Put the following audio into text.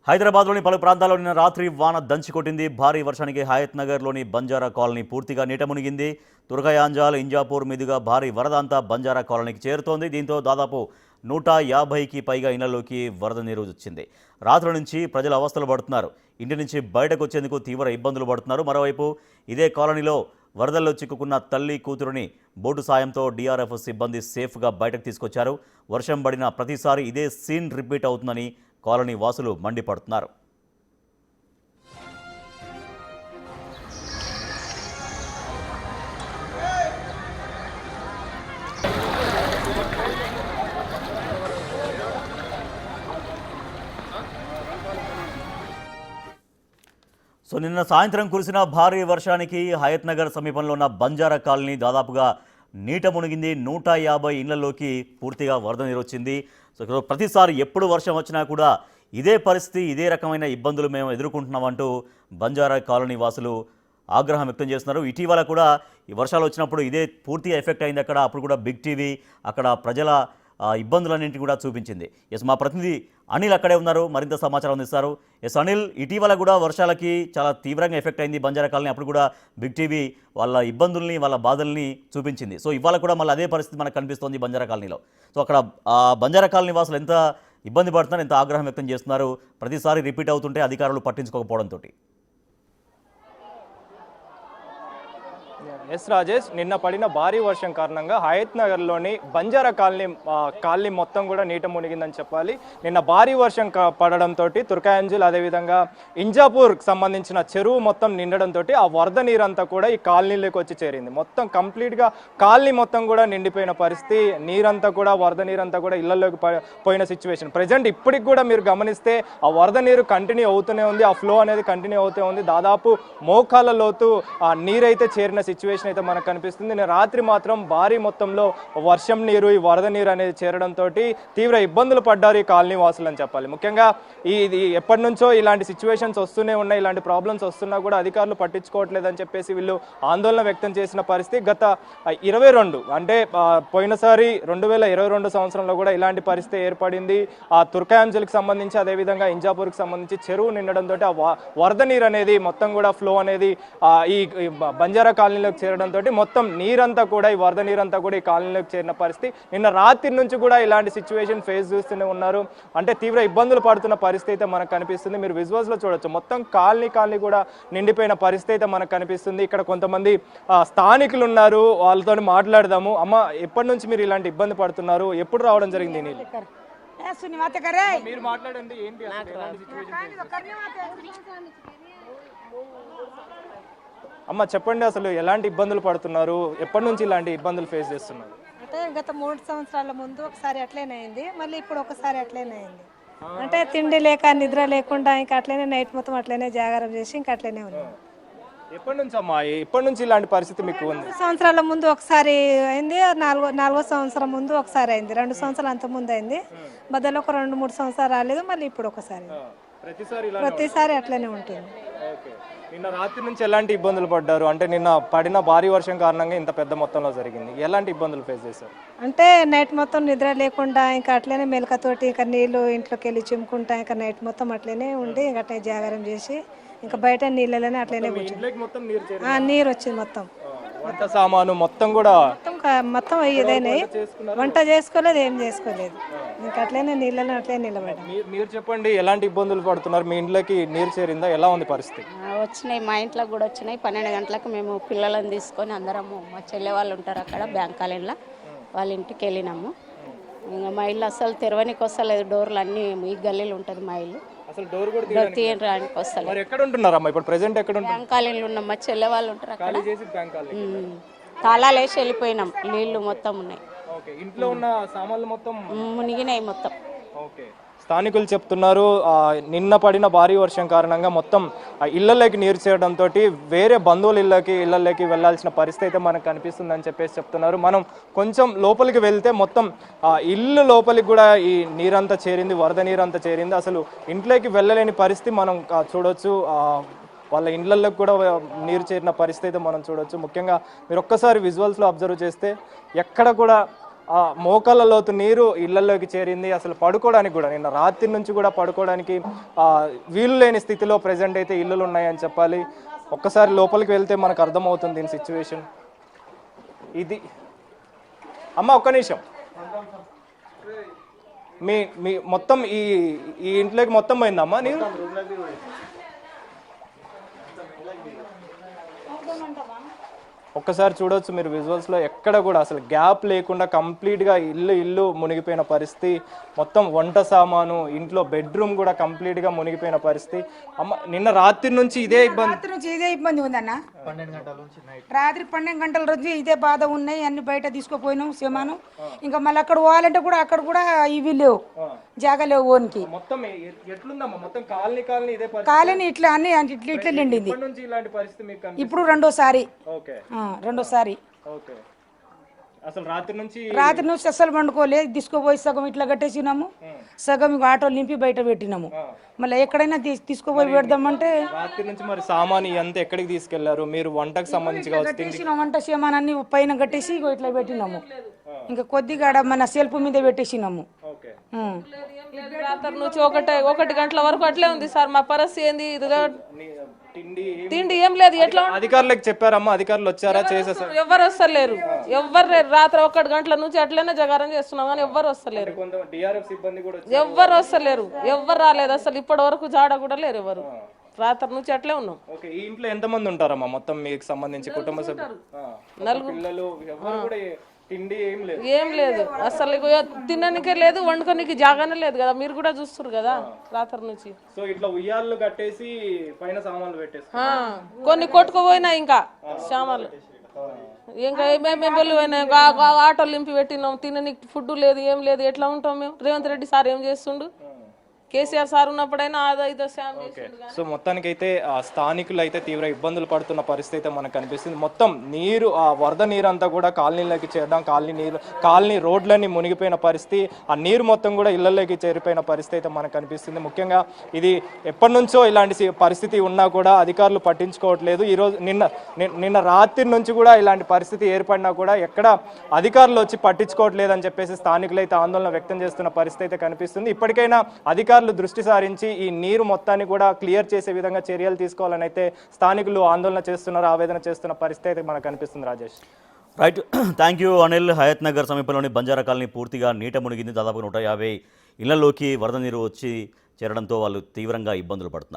హైదరాబాద్లోని పలు ప్రాంతాల్లో నిన్న రాత్రి వాన దంచికొట్టింది. భారీ వర్షానికి హయత్ నగర్లోని బంజారా కాలనీ పూర్తిగా నీట మునిగింది. తుర్గయాంజాల్, ఇంజాపూర్ మీదుగా భారీ వరద అంతా బంజారా కాలనీకి చేరుతోంది. దీంతో దాదాపు 150కి పైగా ఇళ్లలోకి వరద నీరు వచ్చింది. రాత్రి నుంచి ప్రజలు అవస్థలు పడుతున్నారు. ఇంటి నుంచి బయటకు వచ్చేందుకు తీవ్ర ఇబ్బందులు పడుతున్నారు. మరోవైపు ఇదే కాలనీలో వరదల్లో చిక్కుకున్న తల్లి కూతురుని బోటు సాయంతో డీఆర్ఎఫ్ సిబ్బంది సేఫ్గా బయటకు తీసుకొచ్చారు. వర్షం పడిన ప్రతిసారి ఇదే సీన్ రిపీట్ అవుతుందని కాలనీ వాసులు మండిపడుతున్నారు. నిన్న సాయంత్రం కురిసిన భారీ వర్షానికి హయత్ నగర్ సమీపంలో ఉన్న బంజారా కాలనీ దాదాపుగా నీట మునిగింది. 150 ఇళ్లలోకి పూర్తిగా వరద నీరు వచ్చింది. ప్రతిసారి ఎప్పుడు వర్షం వచ్చినా కూడా ఇదే పరిస్థితి, ఇదే రకమైన ఇబ్బందులు మేము ఎదుర్కొంటున్నామంటూ బంజారా కాలనీ వాసులు ఆగ్రహం వ్యక్తం చేస్తున్నారు. ఇటీవల కూడా ఈ వర్షాలు వచ్చినప్పుడు ఇదే పూర్తిగా ఎఫెక్ట్ అయింది. అప్పుడు కూడా బిగ్ టీవీ అక్కడ ప్రజల ఇబ్బందులన్నింటినీ కూడా చూపించింది. మా ప్రతినిధి అనిల్ అక్కడే ఉన్నారు, మరింత సమాచారం అందిస్తారు. అనిల్, ఇటీవల కూడా వర్షాలకి చాలా తీవ్రంగా ఎఫెక్ట్ అయింది బంజారా కాలనీ. అప్పుడు కూడా బిగ్ టీవీ వాళ్ళ ఇబ్బందుల్ని, వాళ్ళ బాధల్ని చూపించింది. ఇవాళ కూడా మళ్ళీ అదే పరిస్థితి మనకు కనిపిస్తోంది బంజారా కాలనీలో. అక్కడ బంజారా కాలనీ వాసులు ఎంత ఇబ్బంది పడుతున్నారు, ఎంత ఆగ్రహం వ్యక్తం చేస్తున్నారు, ప్రతిసారి రిపీట్ అవుతుంటే అధికారులు పట్టించుకోకపోవడంతో. ఎస్ రాజేష్, నిన్న పడిన భారీ వర్షం కారణంగా హయత్ నగర్లోని బంజారా కాలనీ మొత్తం కూడా నీట మునిగిందని చెప్పాలి. నిన్న భారీ వర్షం పడడంతో తుర్కాయంజుల్, అదేవిధంగా ఇంజాపూర్కి సంబంధించిన చెరువు మొత్తం నిండడంతో ఆ వరద నీరంతా కూడా ఈ కాలనీలోకి వచ్చి చేరింది. మొత్తం కంప్లీట్గా కాలనీ మొత్తం కూడా నిండిపోయిన పరిస్థితి. నీరంతా కూడా, వరద నీరంతా కూడా ఇళ్లలోకి పోయిన సిచ్యువేషన్. ప్రజెంట్ ఇప్పటికి కూడా మీరు గమనిస్తే ఆ వరద నీరు కంటిన్యూ అవుతూనే ఉంది, ఆ ఫ్లో అనేది కంటిన్యూ అవుతూ ఉంది. దాదాపు మోకాళ్ళ లోతు నీరైతే చేరిన సిచ్యువేషన్ అయితే మనకు కనిపిస్తుంది. రాత్రి మాత్రం భారీ మొత్తంలో వర్షం నీరు, ఈ వరద నీరు అనేది చేరడంతో తీవ్ర ఇబ్బందులు పడ్డారు ఈ కాలనీ వాసులు అని చెప్పాలి. ముఖ్యంగా ఇది ఎప్పటి నుంచో ఇలాంటి సిచ్యువేషన్స్ వస్తూనే ఉన్నాయి, ఇలాంటి ప్రాబ్లమ్స్ వస్తున్నా కూడా అధికారులు పట్టించుకోవట్లేదని చెప్పేసి వీళ్ళు ఆందోళన వ్యక్తం చేసిన పరిస్థితి. గత 22 అంటే పోయినసారి 2022 సంవత్సరంలో కూడా ఇలాంటి పరిస్థితి ఏర్పడింది. ఆ తుర్కాయంజల్కి సంబంధించి, అదేవిధంగా ఇంజాపూర్కి సంబంధించి చెరువు నిండడంతో ఆ వరద నీరు అనేది మొత్తం కూడా ఫ్లో అనేది ఈ బంజారా కాలనీలోకి చేరడంతో మొత్తం నీరంతా కూడా, ఈ వరద నీరంతా కూడా ఈ కాలనీలోకి చేరిన పరిస్థితి. నిన్న రాత్రి నుంచి కూడా ఇలాంటి సిచ్యువేషన్ ఫేస్ చేస్తూనే ఉన్నారు. అంటే తీవ్ర ఇబ్బందులు పడుతున్న పరిస్థితి అయితే మనకు కనిపిస్తుంది. మీరు విజువల్స్ లో చూడొచ్చు, మొత్తం కాలనీ కూడా నిండిపోయిన పరిస్థితి అయితే మనకు కనిపిస్తుంది. ఇక్కడ కొంతమంది స్థానికులు ఉన్నారు, వాళ్ళతో మాట్లాడదాము. అమ్మ, ఎప్పటి నుంచి మీరు ఇలాంటి ఇబ్బంది పడుతున్నారు, ఎప్పుడు రావడం జరిగింది? మీరు మాట్లాడండి, ఏంటి అమ్మ చెప్పండి, అసలు ఎలాంటి ఇబ్బందులు పడుతున్నారు, ఎప్పటి నుంచి ఇలాంటి ఇబ్బందులు ఫేస్ చేస్తున్నారు? అంటే గత 3 సంవత్సరాల ముందు ఒకసారి అట్లేనే అయింది, మళ్ళీ ఇప్పుడు ఒకసారి అట్లేనే అయింది. అంటే తిండి లేక, నిద్ర లేకుండా ఇంకా అట్లనే నైట్ మొత్తం అట్లనే జాగారం చేసి ఇంకా అట్లనే ఉన్నాం. ఎప్పటి నుంచి అమ్మా, ఎప్పటి నుంచి ఇలాంటి పరిస్థితి మీకు ఉంది? 2 సంవత్సరాల ముందు ఒకసారి అయింది, నాలుగో సంవత్సరం ముందు ఒకసారి అయింది, 2 సంవత్సరాలు అంత ముందు అయింది. మధ్యలో ఒక 2-3 సంవత్సరాలు రాలేదు, మళ్ళీ ఇప్పుడు ఒకసారి. ప్రతిసారి అట్లనే ఉంటుంది. నిన్న రాత్రి నుంచి ఎలాంటి ఇబ్బందులు పడ్డారు? అంటే నిన్న పడిన భారీ వర్షం కారణంగా ఇంత పెద్ద మొత్తంలో జరిగింది, ఎలాంటి ఇబ్బందులు ఫేస్ చేశారు? అంటే నైట్ మొత్తం నిద్ర లేకుండా ఇంకా అట్లనే మెలకతోటి ఇంకా నీళ్లు ఇంట్లోకి వెళ్ళి చిమ్ముకుంటా ఇంకా నైట్ మొత్తం అట్లనే ఉండి ఇంకా అట్లనే జాగారం చేసి ఇంకా బయట నీళ్ళలోనే అట్లనే నీరు వచ్చింది. మొత్తం వంట సామాను మొత్తం కూడా మొత్తం ఏదైనా వంట చేసుకోలేదు, ఏం చేసుకోలేదు, ఇంకా అట్లనే నీళ్ళలో అట్లనే నిలబడి. మీరు చెప్పండి, ఎలాంటి ఇబ్బందులు పడుతున్నారు? మీ ఇంట్లోకి నీరు చేరిందా, ఎలా ఉంది పరిస్థితి? వచ్చినాయి, మా ఇంట్లో కూడా వచ్చినాయి. 12 గంటలకు మేము పిల్లలను తీసుకొని అందరము, మా చెల్లె వాళ్ళు ఉంటారు అక్కడ బ్యాంక్ కాలనీలో, వాళ్ళ ఇంటికి వెళ్ళినాము. ఇంకా మా ఇల్లు అసలు తెరవనికి వస్తలేదు, డోర్లు అన్నీ ఈ గల్లీలు ఉంటుంది మా ఇల్లు, తీయడానికి వస్తలేదు. ఎక్కడ ఉంటున్నారమ్మా ఇప్పుడు ప్రెసెంట్? ఎక్కడ బ్యాంక్ కాలనీలో ఉన్నాం, మా చెల్లె వాళ్ళు ఉంటారు అక్కడ. తాళాలు వేసి వెళ్ళిపోయినాం, నీళ్లు మొత్తం ఉన్నాయి, ఇంట్లో ఉన్న సామాన్లు మొత్తం మునిగినాయి మొత్తం. స్థానికులు చెప్తున్నారు, నిన్న పడిన భారీ వర్షం కారణంగా మొత్తం ఇళ్లలోకి నీరు చేరడంతో వేరే బంధువుల ఇళ్లలోకి వెళ్లాల్సిన పరిస్థితి అయితే మనకు కనిపిస్తుందని చెప్పేసి చెప్తున్నారు. మనం కొంచెం లోపలికి వెళ్తే మొత్తం ఇల్లు లోపలికి కూడా ఈ నీరంతా చేరింది, వరద నీరంతా చేరింది. అసలు ఇంట్లోకి వెళ్ళలేని పరిస్థితి మనం చూడొచ్చు. వాళ్ళ ఇండ్లలోకి కూడా నీరు చేరిన పరిస్థితి అయితే మనం చూడొచ్చు. ముఖ్యంగా మీరు ఒక్కసారి విజువల్స్లో అబ్జర్వ్ చేస్తే ఎక్కడ కూడా మోకాళ్ళ లోతు నీరు ఇళ్లలోకి చేరింది. అసలు పడుకోవడానికి కూడా నిన్న రాత్రి నుంచి కూడా పడుకోవడానికి వీలు లేని స్థితిలో ప్రజెంట్ అయితే ఇల్లులు ఉన్నాయని చెప్పాలి. ఒక్కసారి లోపలికి వెళ్తే మనకు అర్థమవుతుంది దీని సిచ్యువేషన్. ఇది అమ్మ ఒక్క నిమిషం, మీ మీ మొత్తం ఈ ఇంట్లోకి మొత్తం పోయిందమ్మా నీరు? ఒక్కసారి చూడవచ్చు మీరు విజువల్స్లో, ఎక్కడ కూడా అసలు గ్యాప్ లేకుండా కంప్లీట్గా ఇల్లు మునిగిపోయిన పరిస్థితి. మొత్తం వంట సామాను, ఇంట్లో బెడ్రూమ్ కూడా కంప్లీట్గా మునిగిపోయిన పరిస్థితి. అమ్మ నిన్న రాత్రి నుంచి ఇదే ఇబ్బంది ఉందన్న. రాత్రి 12 గంటల రోజు ఇదే బాధ ఉన్నాయి. అన్ని బయట తీసుకుపోయినాం సేమాను. ఇంకా మళ్ళీ అక్కడ పోవాలంటే కూడా అక్కడ కూడా ఇవి లేవు, జాగా లేవు ఓనికి. మొత్తం ఎట్లుందమ్మా? మొత్తం కాలనీ ఇదే కాలనీ ఇట్లా అన్ని ఇట్లా నిండింది. ఇలాంటి పరిస్థితి మీకు ఇప్పుడు రెండోసారి. Okay okay. అసలు రాత్రి నుంచి అస్సలు వండుకోలేదు. తీసుకుపోయి సగం ఇట్లా కట్టేసినాము, సగం ఆటోలు నింపి బయట పెట్టినాము. మళ్ళీ ఎక్కడైనా తీసుకుపోయి పెడదామంటే రాత్రి నుంచి మరి సామాన్ ఎంత ఎక్కడికి తీసుకెళ్లారు మీరు? వంటకు సంబంధించి వంట సామాన్ అన్ని పైన కట్టేసి ఇట్లా పెట్టినాము. ఇంకా కొద్దిగా మన సెల్ఫ్ మీద పెట్టేసినాము. రాత్రి నుంచి 1 గంటల వరకు అట్లే ఉంది సార్ మా పరిస్థితి. ఏంది తిండి ఏం లేదు. ఎట్లా అధికారులకు చెప్పారమ్మా? అధికారులు వచ్చారా? చేసేసారు? ఎవరు వస్తలేరు, ఎవ్వరు లేరు. రాత్రి 1 గంటల నుంచి అట్లనే జాగారం చేస్తున్నాం కానీ ఎవ్వరు వస్తలేరు, ఎవ్వరు వస్తలేరు, ఎవ్వరు రాలేదు అసలు ఇప్పటి వరకు. జాడ కూడా లేరు ఎవరు. రాత్రి నుంచి అట్లే ఉన్నాం. ఓకే. ఈ ఇంట్లో ఎంతమంది ఉంటారమ్మా మొత్తం మీకు సంబంధించి కుటుంబ సభ్యులు? 4 పిల్లలు. ఎవరు కూడా తిండి ఏం లేదు అసలు. తినడానికే లేదు, వండుకోనికి జాగానే లేదు కదా, మీరు కూడా చూస్తారు కదా రాత్రి నుంచి. సో ఇట్లా ఉయ్యాలు కట్టేసి పైన సామాన్లు పెట్టేసి కొన్ని కొట్టుకుపోయినా ఇంకా సామాన్లు ఇంకా మేము వెళ్ళిపోయినా. ఆటోలు నింపి పెట్టినాం, తినడానికి ఫుడ్ లేదు, ఏం లేదు. ఎట్లా ఉంటాం మేము? రేవంత్ రెడ్డి సార్ ఏం చేస్తుండు? కేసీఆర్ సార్ ఉన్నప్పుడైనా సో మొత్తానికి అయితే స్థానికులు అయితే తీవ్ర ఇబ్బందులు పడుతున్న పరిస్థితి అయితే మనకు కనిపిస్తుంది. మొత్తం నీరు, ఆ వరద నీరు అంతా కూడా కాలనీలోకి చేరడం, కాలనీ రోడ్లన్నీ మునిగిపోయిన పరిస్థితి. ఆ నీరు మొత్తం కూడా ఇళ్లలోకి చేరిపోయిన పరిస్థితి అయితే మనకు కనిపిస్తుంది. ముఖ్యంగా ఇది ఎప్పటి నుంచో ఇలాంటి పరిస్థితి ఉన్నా కూడా అధికారులు పట్టించుకోవట్లేదు. ఈరోజు నిన్న రాత్రి నుంచి కూడా ఇలాంటి పరిస్థితి ఏర్పడినా కూడా ఎక్కడ అధికారులు వచ్చి పట్టించుకోవట్లేదు అని చెప్పేసి స్థానికులు అయితే ఆందోళన వ్యక్తం చేస్తున్న పరిస్థితి అయితే కనిపిస్తుంది. ఇప్పటికైనా అధికారులు దృష్టి సారించి ఈ నీరు మొత్తాన్ని కూడా క్లియర్ చేసే విధంగా చర్యలు తీసుకోవాలని అయితే స్థానికులు ఆందోళన చేస్తున్నారు, ఆవేదన చేస్తున్న పరిస్థితి అయితే మనకు కనిపిస్తుంది. Rajesh. Right, thank you Anil. Hayathnagar సమీపంలోని బంజారా కాలనీ పూర్తిగా నీట మునిగింది. దాదాపు 150 ఇళ్లలోకి వరద నీరు వచ్చి చేరడంతో వాళ్ళు తీవ్రంగా ఇబ్బందులు పడుతున్నారు.